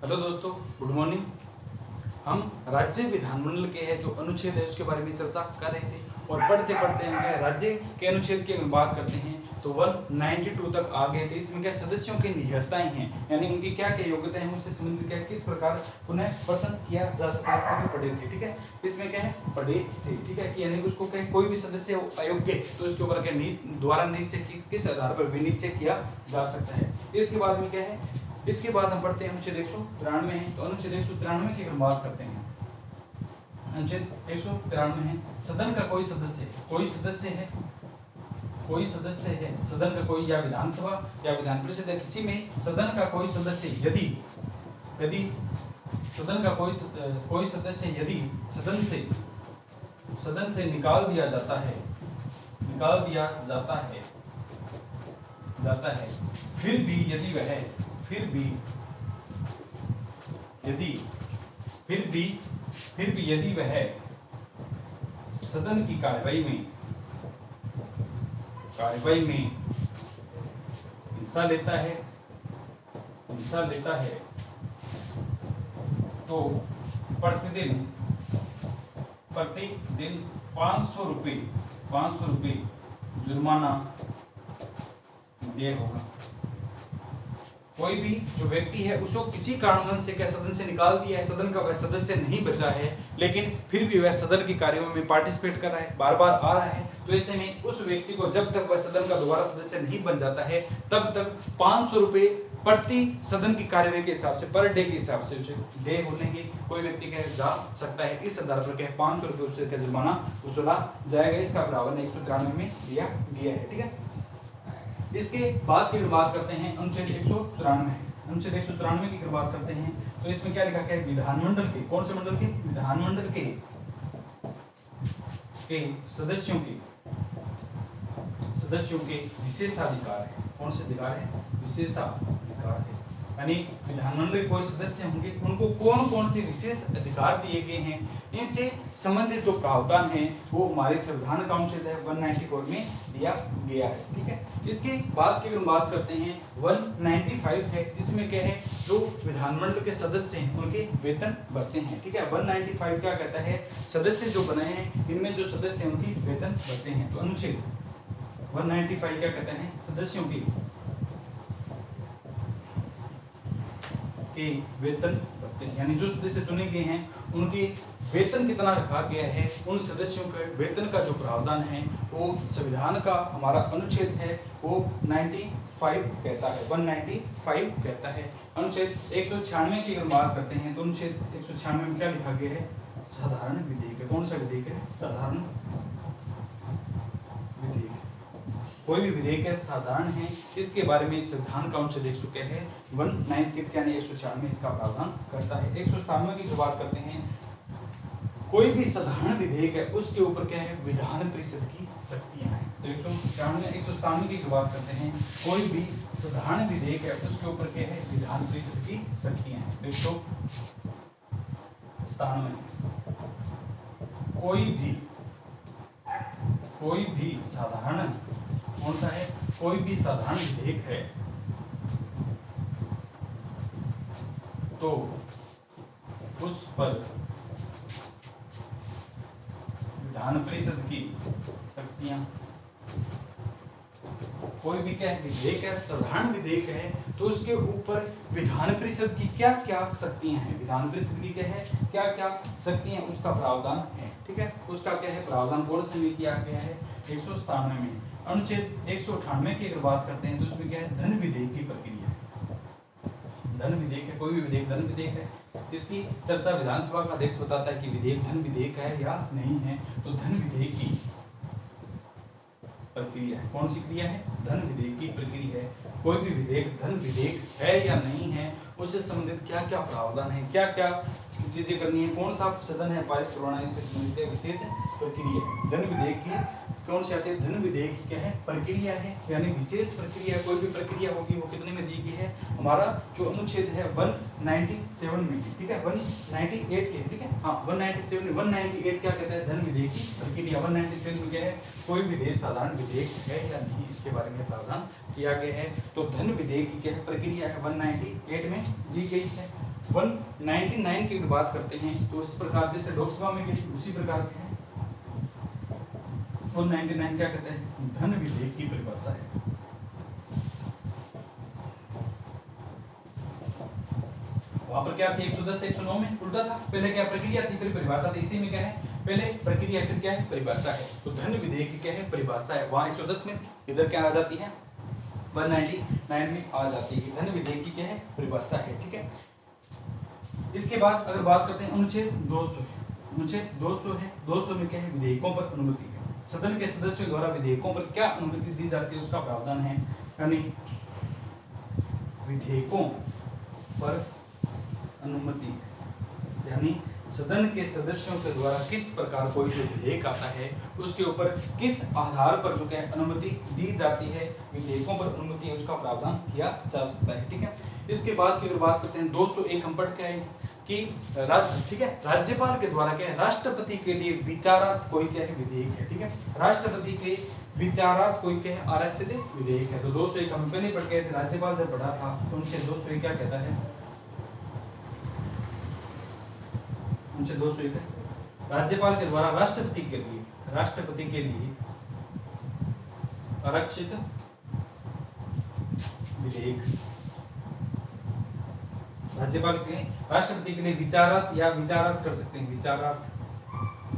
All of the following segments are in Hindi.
हेलो दोस्तों, गुड मॉर्निंग। हम राज्य विधानमंडल के है जो अनुच्छेद है उसके बारे में चर्चा कर रहे थे और पढ़ते पढ़ते हम क्या राज्य के अनुच्छेद की अगर बात करते हैं तो 192 तक आ गए थे। इसमें क्या सदस्यों की निहत्ताएं हैं, यानी उनकी क्या क्या योग्यता है, उससे संबंधित क्या किस प्रकार उन्हें पसंद किया जा सकता है, इस तरह पढ़े थे। ठीक है, इसमें क्या है पढ़े थे। ठीक है, कि यानी उसको क्या कोई भी सदस्य अयोग्य तो उसके ऊपर क्या द्वारा निश्चय किस आधार पर विनिश्चय किया जा सकता है। इसके बाद में क्या है, इसके बाद हम पढ़ते हैं अनुच्छेद 193 है। तो अनुच्छेद 193 की अगर बात करते हैं, अनुच्छेद 193 है, सदन का कोई सदस्य है सदन का कोई या विधानसभा या विधान परिषद या किसी में सदन का कोई सदस्य यदि सदन का कोई सदस्य यदि सदन से निकाल दिया जाता है फिर भी यदि वह सदन की कार्यवाही में हिस्सा लेता है तो प्रतिदिन 500 रुपये जुर्माना देय होगा। कोई भी जो व्यक्ति है उसको किसी कारणवश से क्या सदन से निकाल दिया है, सदन का वह सदस्य नहीं बचा है, लेकिन फिर भी वह सदन की कार्यवाही में पार्टिसिपेट कर रहा है, बार बार आ रहा है, तो ऐसे में उस व्यक्ति को जब तक वह सदन का दोबारा सदस्य नहीं बन जाता है तब तक 500 रुपये प्रति सदन की कार्यवाही के हिसाब से पर डे के हिसाब से उसे डे होने की कोई व्यक्ति कह जा सकता है। इस आधार पर क्या 500 रुपये उससे क्या जुर्माना वसूला जाएगा। इसका प्रावधान 193 में दिया गया है। ठीक है, इसके बाद की बात करते हैं अनुच्छेद 194 की बात करते हैं तो इसमें क्या लिखा गया है, विधानमंडल के कौन से मंडल के, विधानमंडल के सदस्यों के विशेषाधिकार है। कौन से अधिकार है, विशेषाधिकार है, यानी विधानमंडल के कोई सदस्य होंगे उनको कौन कौन से विशेष अधिकार दिए गए हैं, इनसे संबंधित जो प्रावधान है वो हमारे संविधान का अनुच्छेद है 194 में दिया गया है। ठीक है, इसके बाद की अगर बात करते हैं 195 है, जिसमें क्या है जो विधानमंडल के सदस्य हैं उनके वेतन भत्ते हैं। ठीक है, 195 क्या कहता है, सदस्य जो बने हैं इनमें जो सदस्य हैं उनकी वेतन भत्ते हैं। तो अनुच्छेद 195 क्या कहते हैं, सदस्यों के वेतन भत्ते, यानी जो सदस्य चुने गए हैं उनके वेतन कितना रखा गया है, उन सदस्यों के वेतन का जो प्रावधान है वो संविधान का हमारा अनुच्छेद है वो 95 कहता है, 195 कहता है। अनुच्छेद 196 की अगर बात करते हैं तो अनुच्छेद 196 में क्या लिखा गया है, साधारण विधेयक है। कौन सा विधेयक है, साधारण विधेयक। कोई भी विधेयक है साधारण है, इसके बारे में संविधान का अनुच्छेद 196 यानी 196 इसका प्रावधान करता है। 197 की जो बात करते हैं, कोई भी साधारण विधेयक है उसके ऊपर क्या है, विधान परिषद की शक्तियां हैं। तो 197 की जो बात करते हैं, कोई भी साधारण विधेयक है उसके ऊपर क्या है, विधान परिषद की शक्तियां हैं। 197 कोई भी साधारण कौन सा है, कोई भी साधारण विधेयक है तो उस पर विधान परिषद की शक्तियां, कोई भी क्या है विधेयक है, साधारण विधेयक है तो उसके ऊपर विधान परिषद की क्या क्या शक्तियां हैं, विधान परिषद की क्या है, क्या क्या शक्तियां उसका प्रावधान है। ठीक है, उसका क्या है प्रावधान कौन से में किया गया है, 197 में। अनुच्छेद 198 की अगर बात करते हैं तो उसमें क्या है, धन विधेयक की प्रक्रिया है। धन विधेयक है, कोई भी विधेयक धन विधेयक है, इसकी चर्चा विधानसभा का अध्यक्ष बताता है कि विधेयक धन विधेयक है या नहीं है। तो धन विधेयक की प्रक्रिया है, कौन सी क्रिया है, धन विधेयक की प्रक्रिया है। कोई भी विधेयक धन विधेयक है या नहीं है, उससे संबंधित क्या क्या प्रावधान है, क्या क्या चीजें करनी है, कौन सा सदन है पारित करवाना, इसके संबंधित विशेष प्रक्रिया है। धन विधेयक की कौन से आते हैं, धन विधेयक की क्या है, प्रक्रिया है, यानी विशेष प्रक्रिया। कोई भी प्रक्रिया होगी वो कितने में दी गई है, हमारा जो अनुच्छेद है 197 में। ठीक है, 198 के, ठीक है, हाँ 198 क्या कहता है, धन विधेयक की प्रक्रिया। 197 में क्या है, कोई विधेयक साधारण विधेयक है या नहीं, इसके बारे में प्रावधान किया गया है। तो धन विधेयक की क्या है प्रक्रिया है 198 में दी गई है। 199 की बात करते हैं तो इस प्रकार जैसे लोकसभा में की उसी प्रकार के है। 199 क्या कहते हैं? धन विधेयक की परिभाषा है। वहां पर क्या थी 110 से 109 में उल्टा था, पहले क्या प्रक्रिया थी फिर परिभाषा थी। इसी में क्या है, पहले प्रक्रिया फिर क्या है, परिभाषा है। तो धन विधेयक की क्या है, परिभाषा है। वहां 110 में, इधर क्या आ जाती है 199 में आ जाती है। धन विधेयक की क्या है, परिभाषा है। ठीक है, इसके बाद अगर बात करते हैं अनुच्छेद 200 है। अनुच्छेद 200 है, 200 में क्या है, विधेयकों पर अनुमति है। सदन के सदस्यों द्वारा विधेयकों पर क्या अनुमति दी जाती है उसका प्रावधान है, यानी विधेयकों पर अनुमति, यानी सदन के सदस्यों के द्वारा किस प्रकार कोई जो विधेयक आता है उसके ऊपर किस आधार पर जो क्या अनुमति दी जाती है, विधेयकों पर अनुमति है, उसका प्रावधान किया जा सकता है। ठीक है, इसके बाद की अगर बात करते हैं 201 हम पढ़ के आए कि ठीक है, राज्यपाल के द्वारा क्या है, राष्ट्रपति के लिए विचारात कोई क्या है, विधेयक है। ठीक है, राष्ट्रपति के विचारात कोई क्या है, आरक्षित विधेयक है। तो 201 हम पहले पढ़ के, राज्यपाल जब पढ़ा था तो उनसे 201 क्या कहता है, उनसे 201 राज्यपाल के द्वारा राष्ट्रपति के लिए आरक्षित विधेयक। राज्यपाल के राष्ट्रपति के लिए विचारात या विचारात कर सकते हैं,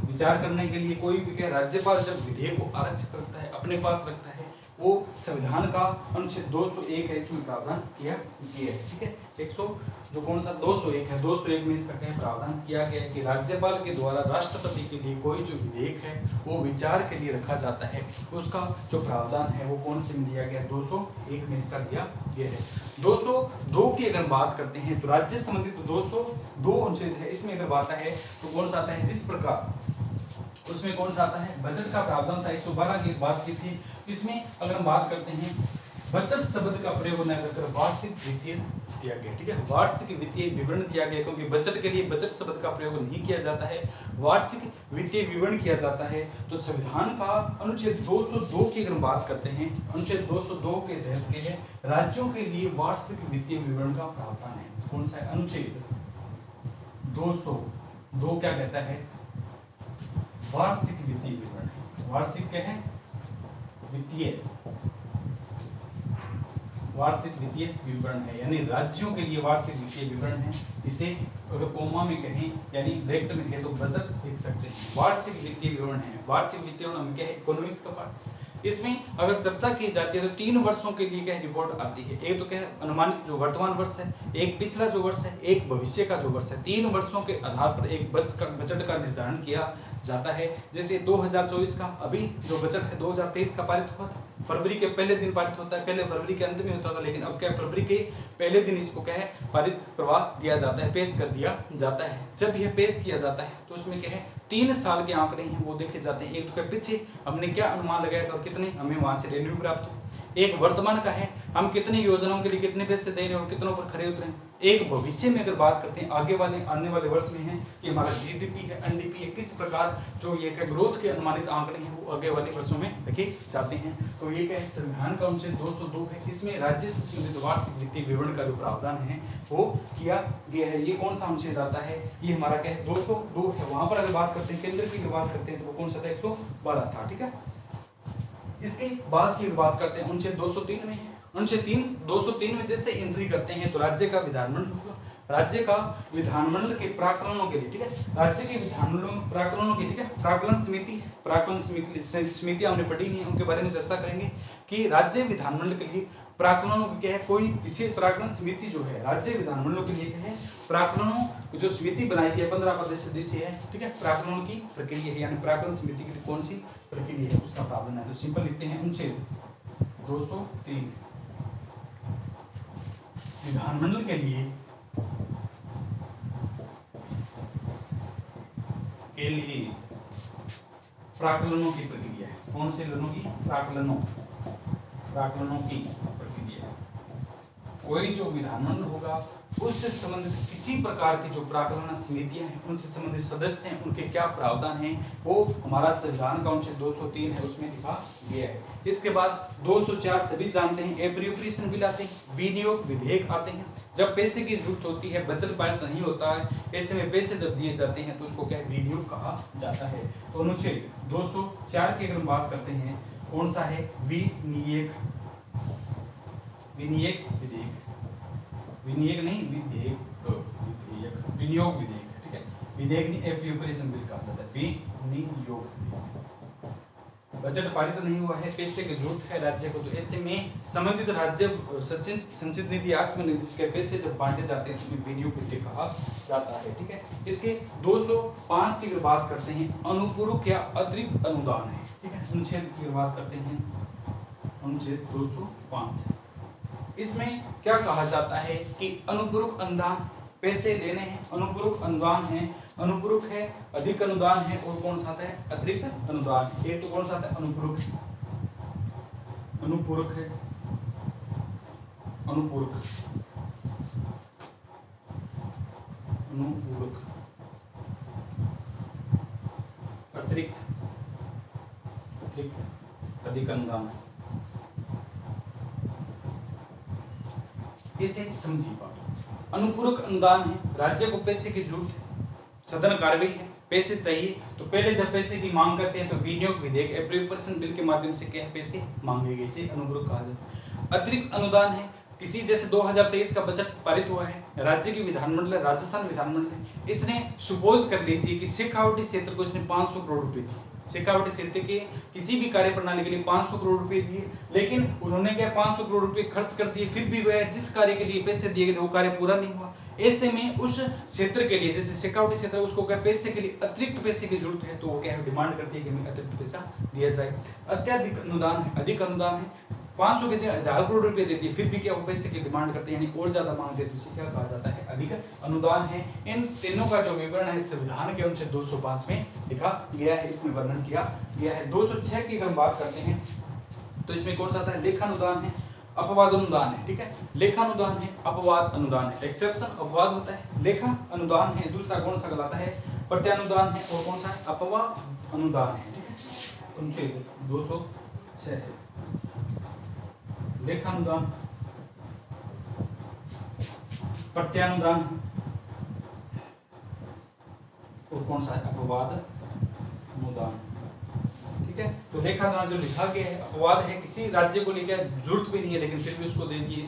विचार करने के लिए कोई भी क्या, राज्यपाल जब विधेयक को आरक्षित करता है, अपने पास रखता है, वो संविधान का अनुच्छेद 201 है, इसमें प्रावधान किया गया है। ठीक है, 100 जो कौन सा 201 है, 201 में इसका क्या प्रावधान किया गया है कि राज्यपाल के द्वारा राष्ट्रपति के लिए कोई जो विधेयक है वो विचार के लिए रखा जाता है, उसका जो प्रावधान है वो कौन से में दिया गया, 201 में इसका दिया गया है। 202 की अगर बात करते हैं तो राज्य संबंधित 202 अनुच्छेद है, इसमें अगर बात है तो कौन सा आता है, जिस प्रकार उसमें कौन सा आता है, बजट का प्रावधान था। 112 की बात की थी, इसमें अगर हम बात करते हैं बजट शब्द का प्रयोग न कर वार्षिक वित्तीय दिया गया। ठीक है, वार्षिक वित्तीय विवरण दिया गया, क्योंकि बजट के लिए बजट शब्द का प्रयोग नहीं किया जाता है, वार्षिक वित्तीय विवरण किया जाता है। तो संविधान का अनुच्छेद 202 की अगर हम बात करते हैं, अनुच्छेद 202 के तहत के है राज्यों के लिए वार्षिक वित्तीय विवरण का प्रावधान है। कौन सा है, अनुच्छेद 202 क्या कहता है, वार्षिक वित्तीय विवरण। वार्षिक क्या है, वार्षिक वित्तीय विवरण है, यानी राज्यों के लिए वार्षिक वित्तीय विवरण है। इसे अगर कोमा में कहें यानी ब्रैकेट में कहें तो बजट लिख सकते हैं। वार्षिक वित्तीय विवरण है, वार्षिक वित्तीय विवरण क्या है, इकोनॉमिक्स का पार्ट। इसमें अगर चर्चा की जाती है तो 3 वर्षों के लिए क्या रिपोर्ट आती है, एक तो क्या है अनुमानित जो वर्तमान वर्ष है, एक पिछला जो वर्ष है, एक भविष्य का जो वर्ष है। 3 वर्षों के आधार पर एक बजट का निर्धारण किया जाता है। जैसे 2024 का अभी जो बजट है 2023 का पारित हुआ था, फरवरी के पहले दिन पारित होता है, पहले फरवरी के अंत में होता था, लेकिन अब क्या फरवरी के पहले दिन इसको क्या है पारित करवा दिया जाता है, पेश कर दिया जाता है। जब यह पेश किया जाता है तो उसमें क्या है 3 साल के आंकड़े हैं वो देखे जाते हैं। एक तो क्या पीछे हमने क्या अनुमान लगाया था और कितने हमें वहां से रेवेन्यू प्राप्त हो, एक वर्तमान का है हम कितनी योजनाओं के लिए कितने पैसे दे रहे हैं और कितनों पर खरे उतरे। एक भविष्य में अगर बात करते हैं आगे वाले आने वाले वर्ष में है कि हमारा जीडीपी है, एनडीपी है, किस प्रकार जो ये क्या ग्रोथ के अनुमानित आंकड़े हैं वो आगे वाले वर्षों में रखे जाते हैं। तो ये क्या है संविधान का अनुच्छेद 202 है, इसमें राज्य से संबंधित वार्षिक वित्तीय विवरण का जो प्रावधान है वो किया गया है। ये कौन सा अनुच्छेद आता है, ये हमारा क्या है 202 है। वहां पर अगर बात करते हैं केंद्र की बात करते हैं तो वो कौन सा था 112 था। ठीक है, इसके बाद की बात करते हैं अनुच्छेद 203 में। अनुच्छेद 203 में जैसे एंट्री करते हैं तो राज्य का विधानमंडल होगा, राज्य का विधानमंडल के प्राकलनों के लिए, ठीक है, राज्य के विधानमंडल प्राकलनों की, ठीक है, प्राकलन समिति हमने पढ़ी नहीं है, उनके बारे में चर्चा करेंगे कि राज्य विधानमंडल के लिए प्राकलनों की क्या है, कोई विशेष प्राकलन समिति जो है राज्य विधानमंडलों के लिए क्या है प्राकलनों की जो समिति बनाई गई है 15 सदस्य है, ठीक है, प्राकलनों की प्रक्रिया है, यानी प्राकलन समिति के लिए कौन सी प्रक्रिया है उसका प्रावधान है। तो सिंपल लिखते हैं अनुच्छेद 203 विधानमंडल के लिए प्राकलनों की प्रक्रिया है। कौन से लनों की, प्राकलनों की प्रक्रिया। कोई जो विधानमंडल होगा उससे संबंधित किसी प्रकार की जो प्राक्कलन समितियां हैं, उनसे संबंधित सदस्य हैं, उनके क्या प्रावधान हैं, वो हमारा संविधान का अनुच्छेद 203 है उसमें लिखा गया है। इसके बाद 204 सभी जानते हैं, एप्रोप्रिएशन बिल आते हैं, विनियोग विधेयक आते हैं। जब पैसे की जरूरत होती है, बचत पारित नहीं होता है, ऐसे में पैसे जब दिए जाते हैं तो उसको क्या विनियोग कहा जाता है। तो अनुच्छेद 204 की अगर हम बात करते हैं, कौन सा है? विनियोग विधेयक, विनियोग नहीं विधेयक, विनियोग विधेयक, ठीक है। विधेयक नहीं, एप्रोप्रिएशन बिल कहा जाता है विनियोग। बजट पारित नहीं हुआ है, पैसे की जरूरत है राज्य को, तो ऐसे में संबंधित राज्य संचित निधि आक्ष में निधि के पैसे जब बांटे जाते हैं उसमें विनियोग विधेयक कहा जाता है, ठीक है। इसके 205 की बात करते हैं, अनुपूरक या अतिरिक्त अनुदान है, ठीक है। अनुच्छेद की बात करते हैं, अनुच्छेद 205, इसमें क्या कहा जाता है कि अनुपूरक अनुदान पैसे लेने हैं, अनुपूरक अनुदान है, अनुपूरक है, अधिक अनुदान है, और कौन सा आता है? अतिरिक्त अनुदान है। एक तो कौन सा आता है? अनुपूरक, अनुपूरक है, अनुपूरक, अनुपूरक, अतिरिक्त, अतिरिक्त, अधिक अनुदान। इसे समझिए बात। अनुपूरक अनुदान है, राज्य को पैसे की जरूरत है, सदन कार्यवाही है, पैसे चाहिए, तो पहले जब पैसे की मांग करते हैं तो विनियोग विधेयक एप्रोप्रिएशन बिल के माध्यम से क्या है? पैसे मांगे गए, इसे अनुपूरक कहा जाता है। अतिरिक्त अनुदान है, किसी जैसे 2023 का बजट पारित हुआ है, राज्य की विधानमंडल है, राजस्थान विधानमंडल है, इसने सुपोज कर लीजिए कि शेखावाटी क्षेत्र को इसने 500 करोड़ रुपए दिए, शेखावाटी क्षेत्र के किसी भी कार्य प्रणाली के लिए 500 करोड़ रुपए दिए, लेकिन उन्होंने क्या 500 करोड़ रुपए खर्च कर दिए, फिर भी वह जिस कार्य के लिए पैसे दिए गए वो कार्य पूरा नहीं हुआ। ऐसे में उस क्षेत्र के लिए, जैसे शेखावाटी क्षेत्र है, उसको क्या पैसे के लिए अतिरिक्त पैसे की जरूरत है, तो वो क्या है? डिमांड करती है कि हमें अतिरिक्त पैसा दिया जाए। अत्यधिक अनुदान है, अधिक अनुदान है, 500 के जगह 1000 करोड़ रुपए देती है, फिर भी क्या वो पैसे की डिमांड करते हैं, यानी और ज्यादा मांगते हैं, तो इसे क्या कहा जाता है? अधिक अनुदान है। इन तीनों का जो विवरण है संविधान के अनुच्छेद 205 में लिखा गया है, इसमें वर्णन किया गया है। 206 की अगर हम बात करते हैं तो इसमें कौन सा आता है? लेखानुदान है, अपवाद अनुदान है, ठीक है। लेखानुदान है, अपवाद अनुदान है, एक्सेप्शन अपवाद होता है, लेखा अनुदान है, दूसरा कौन सा कहलाता है? प्रत्यानुदान है, और कौन सा है? अपवाद अनुदान है, ठीक है। अनुच्छेद 206 है, लेखानुदान, प्रत्यानुदान, और कौन सा है? अपवाद अनुदान, ठीक है। तो लेखानुदान जो लिखा गया है, अपवाद है, किसी राज्य को लेकर जरूरत भी नहीं है लेकिन फिर भी उसको दे दिए,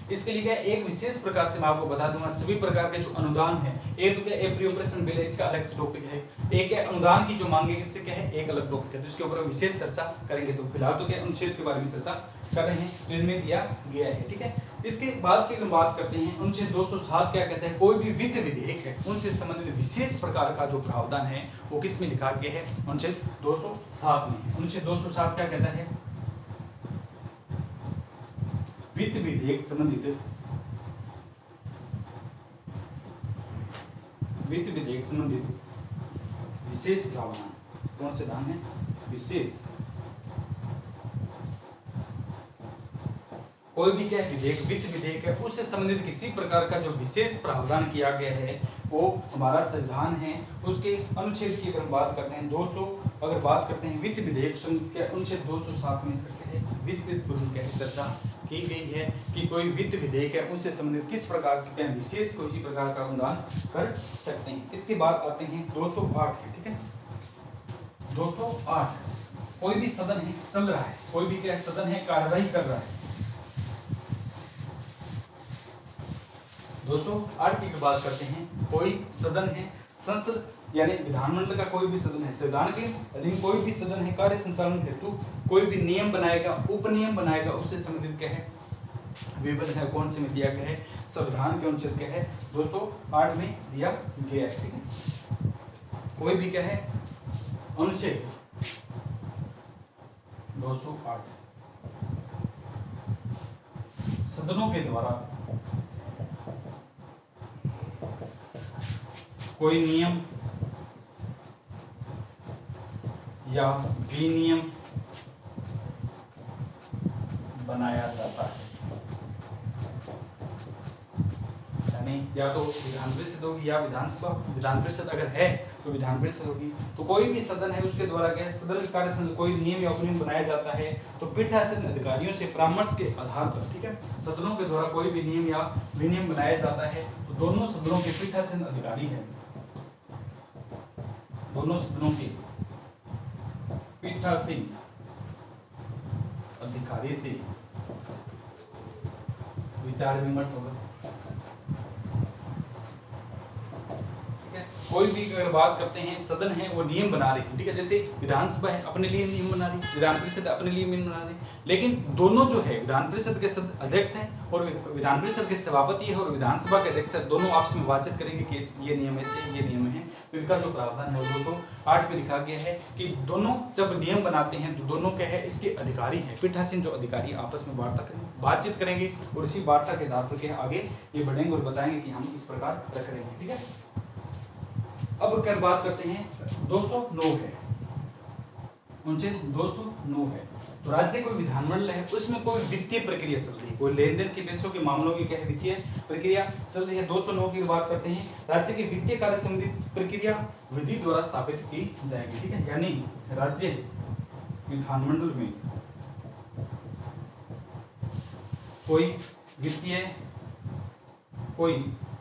इसके लिए क्या एक विशेष प्रकार से मैं आपको बता दूंगा, सभी प्रकार के जो अनुदान है, एक तो क्या एप्रोप्रिएशन बिल है, इसका अलग से टॉपिक है, एक है अनुदान की जो मांगे, इससे क्या है? एक अलग टॉपिक है, तो इसके ऊपर विशेष चर्चा करेंगे। तो फिलहाल तो क्या अनुच्छेद के बारे में चर्चा कर रहे हैं, तो इनमें दिया गया है, ठीक है। इसके बाद की हम बात करते हैं, अनुच्छेद 207 क्या कहते हैं? कोई भी वित्त विधेयक है उनसे संबंधित विशेष प्रकार का जो प्रावधान है वो किस में लिखा गया है? अनुच्छेद 207 में। अनुच्छेद 207 क्या कहता है? वित्त विधेयक संबंधित, वित्त विधेयक संबंधित विशेष प्रावधान, कौन से दान है? विशेष, कोई भी क्या है? विधेयक, वित्त विधेयक है, उससे संबंधित किसी प्रकार का जो विशेष प्रावधान किया गया है वो हमारा संविधान है, उसके अनुच्छेद की अगर हम बात करते हैं 200, अगर बात करते हैं वित्त विधेयक के अनुच्छेद 207 में इसका विस्तृत पूर्वक क्या है? चर्चा की गई है कि कोई वित्त विधेयक है उनसे संबंधित किस प्रकार के विशेष किसी प्रकार का अनुदान कर सकते हैं। इसके बाद आते हैं 208 है, ठीक है। 208, कोई भी सदन है, चल रहा है, कोई भी क्या सदन है, कार्यवाही कर रहा है। 208 की बात करते हैं, कोई सदन है, संसद यानी विधानमंडल का कोई भी सदन है, संविधान के अधीन कोई भी सदन है, कार्य संचालन हेतु कोई भी नियम बनाएगा, उपनियम बनाएगा, उससे संबंधित क्या है? विवरण है, कौन से में दिया गया है? संविधान के अनुच्छेद क्या है? 208 में दिया गया है, ठीक है। कोई भी क्या है? अनुच्छेद 208 सदनों के द्वारा कोई नियम या विनियम बनाया जाता है, यानी या तो विधान परिषद होगी या विधानसभा। विधान परिषद अगर है तो विधान परिषद होगी। तो कोई भी सदन है उसके द्वारा क्या है, सदन कार्य संबंधी कोई नियम या उपनियम बनाया जाता है तो पीठासीन अधिकारियों से परामर्श के आधार पर, ठीक है, सदनों के द्वारा कोई भी नियम या विनियम बनाया जाता है तो दोनों सदनों के पीठासीन अधिकारी हैं, दोनों सदनों के पीठासीन अधिकारी से विचार विमर्श होगा। ठीक है, कोई भी अगर बात करते हैं, सदन है वो नियम बना रही है, ठीक है, जैसे विधानसभा है अपने लिए नियम बना रही है, विधान परिषद अपने लिए नियम बना रही है, लेकिन दोनों जो है विधान परिषद के अध्यक्ष हैं और विधान परिषद के सभापति है और विधानसभा के अध्यक्ष है, दोनों आपस में बातचीत करेंगे कि ये नियम ऐसे, ये नियम है। तो इनका जो प्रावधान है वो 208 में लिखा गया है कि दोनों जब नियम बनाते हैं तो दोनों क्या है, इसके अधिकारी हैं, पीठासीन जो अधिकारी आपस में बातचीत करेंगे और इसी वार्ता के आधार पर आगे ये बढ़ेंगे और बताएंगे कि हम इस प्रकार रख रहे हैं। ठीक है, अब क्या बात करते हैं 209 है, अनुच्छेद 209 है। तो राज्य कोई विधानमंडल है उसमें कोई वित्तीय प्रक्रिया चल रही है, कोई लेन देन के पैसों के मामलों की क्या है, वित्तीय प्रक्रिया चल रही है। 209 की बात करते हैं, राज्य की वित्तीय कार्य संबंधी प्रक्रिया विधि द्वारा स्थापित की जाएगी। ठीक है, यानी राज्य विधानमंडल में कोई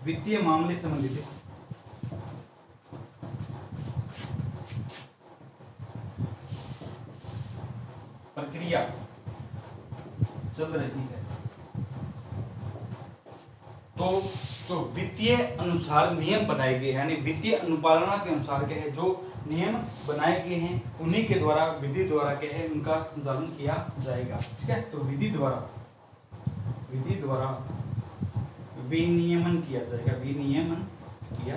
वित्तीय मामले संबंधित प्रक्रिया चल रही है तो जो वित्तीय अनुसार नियम बनाए गए, यानी वित्तीय अनुपालना के अनुसार क्या है, जो नियम बनाए गए हैं उन्हीं के द्वारा विधि द्वारा क्या है उनका संचालन किया जाएगा। ठीक है, तो विधि द्वारा विनियमन किया जाएगा, विनियमन किया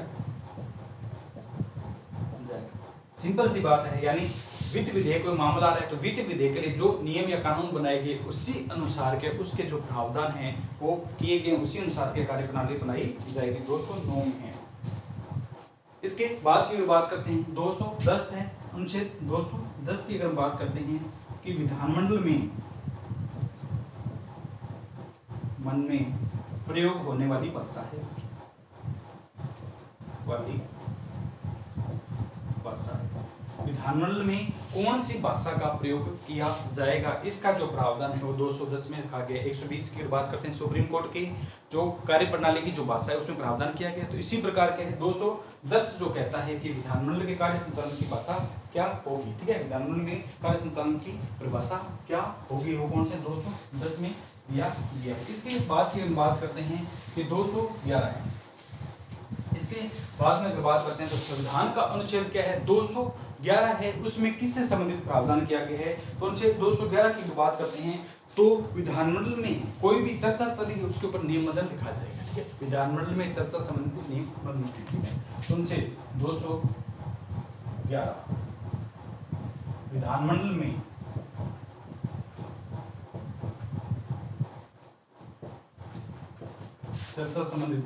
जाएगा। सिंपल सी बात है, यानी वित्त विधेयक कोई मामला आ रहा है तो वित्त विधेयक के लिए जो नियम या कानून बनाए गए उसी अनुसार के उसके जो प्रावधान हैं वो किए गए, उसी अनुसार के कार्यप्रणाली बनाई जाएगी। 209 में है। इसके बाद की बात करते हैं 210 है, अनुच्छेद 210 की अगर बात करते हैं कि विधानमंडल में मन में प्रयोग होने वाली भाषा है, विधानमंडल में कौन सी भाषा का प्रयोग किया जाएगा, इसका जो प्रावधान है वो 210 में रखा गया। 120 की बात करते हैं, सुप्रीम कोर्ट की जो कार्यप्रणाली की जो भाषा है उसमें प्रावधान किया गया। तो इसी प्रकार के 210 जो कहता है कि विधानमंडल के कार्य संचालन की भाषा क्या होगी। ठीक है, विधानमंडल में कार्य संचालन की परिभाषा क्या होगी, वो कौन से 210 में दिया गया। इसके बाद की बात करते हैं कि 211 है। इसके बाद में अगर बात करते हैं तो संविधान का अनुच्छेद क्या है 211 है, उसमें किससे संबंधित प्रावधान किया गया है। तो अनुच्छेद 211 की बात करते हैं तो विधानमंडल में कोई भी चर्चा चलेगी उसके ऊपर नियमबंधन लिखा जाएगा। ठीक है, विधानमंडल में चर्चा संबंधित नियमबंधन। ठीक है, तो अनुच्छेद 211 विधानमंडल में चर्चा संबंधित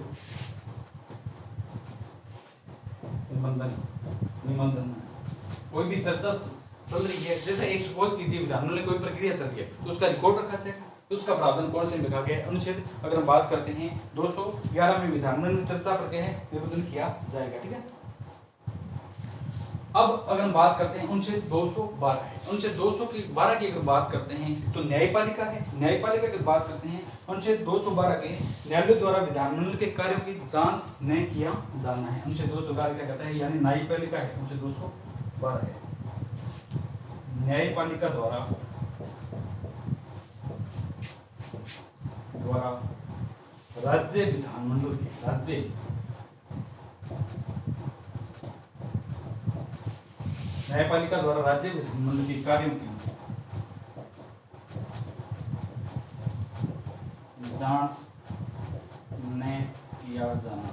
निबंधन कोई भी चर्चा चल रही है, जैसे एक सपोज कीजिए विधानमंडल में कोई प्रक्रिया चल रही है तो उसका रिकॉर्ड रखा जाएगा, तो उसका प्रावधान कौन से लिखा गया है, अनुच्छेद अगर हम बात करते हैं 211 में विधानमंडल में चर्चा पर क्या है निबंधन किया जाएगा। ठीक है, अब अगर हम बात करते हैं अनुच्छेद 212 है, अनुच्छेद 212 की अगर बात करते हैं तो न्यायपालिका है, न्यायपालिका की बात करते हैं अनुच्छेद 212 के न्यायालय द्वारा विधानमंडल के कार्यों की जांच न किया जाना है। अनुच्छेद 212 क्या कहता है, यानी न्यायपालिका है, अनुच्छेद 212 है, न्यायपालिका द्वारा राज्य विधानमंडल के न्यायपालिका द्वारा राज्य विधानमंडल के कार्यों की जांच न किया जाना,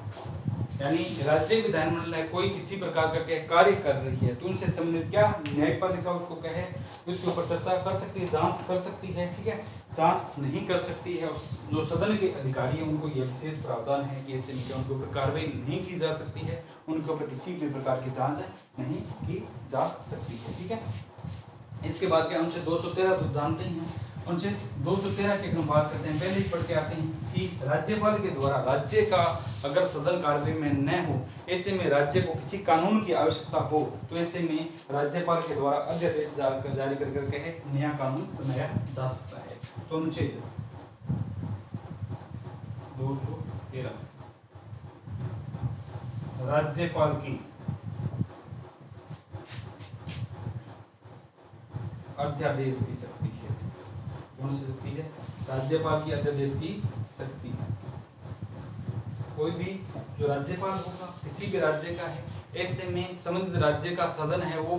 यानी राज्य विधानमंडल है कोई किसी प्रकार का क्या कार्य कर रही है तो उनसे संबंधित क्या न्यायपालिका उसको क्या है उसके ऊपर चर्चा कर सकती है, जांच कर सकती है। ठीक है, जांच नहीं कर सकती है, जो सदन के अधिकारी हैं उनको यह विशेष प्रावधान है कि ऐसे नीचे उनके ऊपर कार्रवाई नहीं की जा सकती है, उनके ऊपर किसी भी प्रकार की जांच नहीं की जा सकती है। ठीक है, इसके बाद क्या अनुच्छेद 213 तो जानते ही हैं, अनुच्छेद 213 की हम बात करते हैं, पहले ही पढ़ के आते हैं कि राज्यपाल के द्वारा राज्य का अगर सदन कार्य में न हो, ऐसे में राज्य को किसी कानून की आवश्यकता हो तो ऐसे में राज्यपाल के द्वारा अध्यादेश जारी कर करके नया कानून बनाया जा सकता है। तो अनुच्छेद 213 राज्यपाल की अध्यादेश की शक्ति है। कौन सी शक्ति है? राज्यपाल की अध्यादेश की शक्ति है। कोई भी जो राज्यपाल होगा किसी भी राज्य का है, ऐसे में संबंधित राज्य का सदन है वो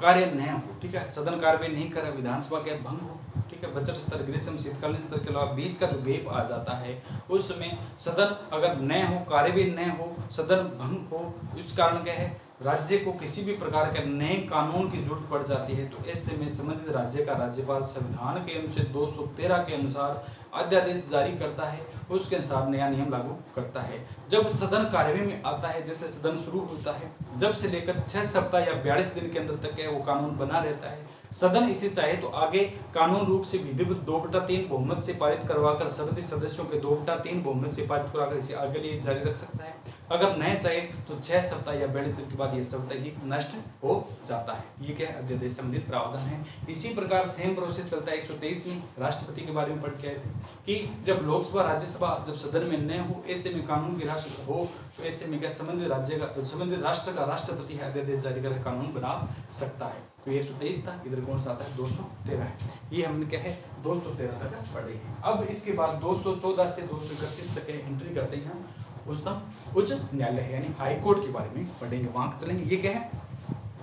कार्य न हो, ठीक है, सदन कार्य नहीं करे, विधानसभा के भंग हो, ठीक है, बजट स्तर, ग्रीष्म शीतकालीन स्तर के अलावा बीच का जो गैप आ जाता है उसमें सदन अगर न हो, कार्य भी न हो, सदन भंग हो, इस कारण क्या है राज्य को किसी भी प्रकार के नए कानून की जरूरत पड़ जाती है, तो ऐसे में संबंधित राज्य का राज्यपाल संविधान के अनुच्छेद 213 के अनुसार अध्यादेश जारी करता है, उसके अनुसार नया नियम लागू करता है। जब सदन कार्यवाही में आता है, जैसे सदन शुरू होता है, जब से लेकर 6 सप्ताह या 42 दिन के अंदर तक वो कानून बना रहता है। सदन इसे चाहे तो आगे कानून रूप से विधिवत 2/3 बहुमत से पारित करवाकर संबंधित सदस्यों के 2/3 बहुमत से पारित कराकर इसे आगे लिए जारी रख सकता है। अगर नहीं चाहे तो 6 सप्ताह या 42 दिन के बाद ये सप्ताह ही नष्ट हो जाता है। ये क्या अध्यादेश संबंधित प्रावधान है। इसी प्रकार सेम प्रोसेस चलता है 123 में राष्ट्रपति के बारे में पढ़ के आए थे कि जब लोकसभा राज्यसभा जब सदन में न हो, ऐसे में कानून की राष्ट्र हो, तो ऐसे में क्या संबंधित राज्य का संबंधित राष्ट्र का राष्ट्रपति है अध्यादेश जारी कर कानून बना सकता है। तो 123 था, इधर कौन सा आता है 213 है। ये हमने क्या है 213 तक पढ़े हैं। अब इसके बाद 214 से 231 तक एंट्री करते हैं हम उच्चतम उच्च न्यायालय यानी हाई कोर्ट के बारे में पढ़ेंगे, वहां चलेंगे। ये क्या है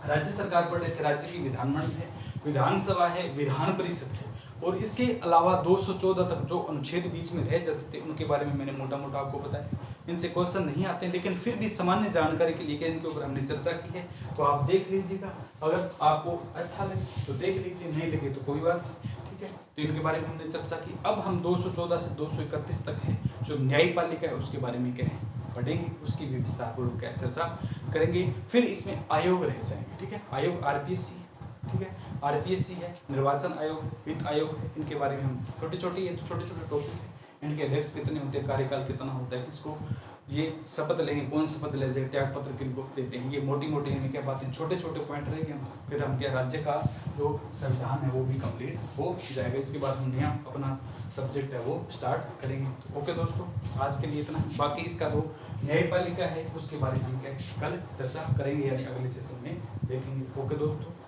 राज्य सरकार पढ़ रहे थे, राज्य की विधानमंडल है, विधानसभा है, विधान परिषद है, और इसके अलावा 214 तक जो अनुच्छेद बीच में रह जाते थे उनके बारे में मैंने मोटा मोटा आपको बताया। इनसे क्वेश्चन नहीं आते, लेकिन फिर भी सामान्य जानकारी के लिए इनके ऊपर हमने चर्चा की है, तो आप देख लीजिएगा। अगर आपको अच्छा लगे तो देख लीजिए, नहीं लगे तो कोई बात नहीं, ठीक है। तो इनके बारे में हमने चर्चा की। अब हम 214 से 231 तक है जो न्यायपालिका है उसके बारे में क्या है पढ़ेंगे, उसकी भी विस्तारपूर्वक चर्चा करेंगे। फिर इसमें आयोग रह जाएंगे, ठीक है। आयोग आरपीएससी, ठीक है, आरपीएससी है, निर्वाचन आयोग, वित्त आयोग है। इनके बारे में हम छोटे छोटे टॉपिक है। इनके अध्यक्ष कितने होते हैं, कार्यकाल कितना होता है, किसको ये शपथ लेंगे, कौन शपथ ले जाए, त्याग पत्र किनको देते हैं, ये मोटी मोटी इनमें क्या बातें, छोटे छोटे पॉइंट रहेंगे। फिर हम क्या राज्य का जो संविधान है वो भी कंप्लीट हो जाएगा। इसके बाद हम नया अपना सब्जेक्ट है वो स्टार्ट करेंगे। ओके दोस्तों, आज के लिए इतना। बाकी इसका जो न्यायपालिका है उसके बारे में हम क्या कल चर्चा करेंगे, यानी अगले सेशन में देखेंगे। ओके दोस्तों।